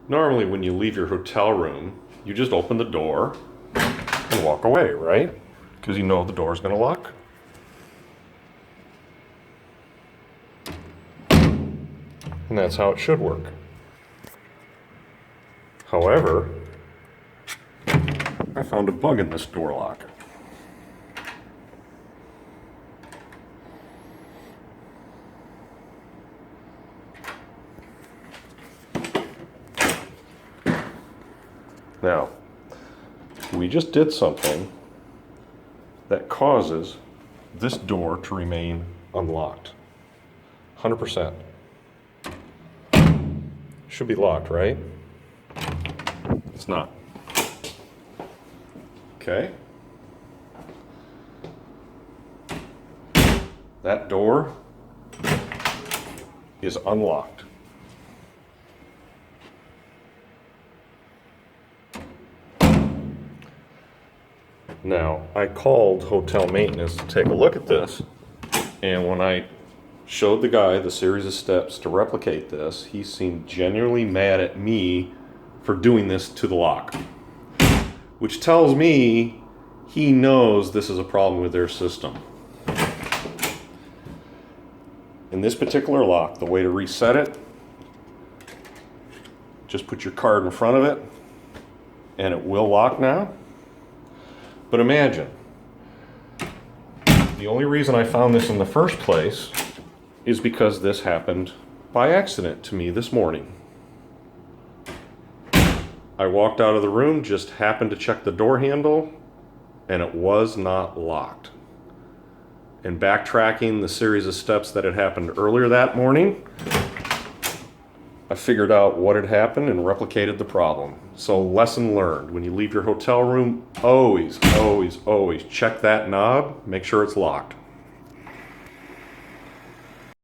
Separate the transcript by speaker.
Speaker 1: Normally when you leave your hotel room, you just open the door and walk away, right? Because you know the door's gonna lock. And that's how it should work. However, I found a bug in this door lock. Now, we just did something that causes this door to remain unlocked. 100%. Should be locked, right? It's not. Okay. That door is unlocked. Now, I called hotel maintenance to take a look at this, and when I showed the guy the series of steps to replicate this, he seemed genuinely mad at me for doing this to the lock, which tells me he knows this is a problem with their system. In this particular lock, the way to reset it, just put your card in front of it, and it will lock now. But imagine, the only reason I found this in the first place is because this happened by accident to me this morning. I walked out of the room, just happened to check the door handle, and it was not locked. And backtracking the series of steps that had happened earlier that morning, I figured out what had happened and replicated the problem. So lesson learned, when you leave your hotel room, always check that knob, make sure it's locked.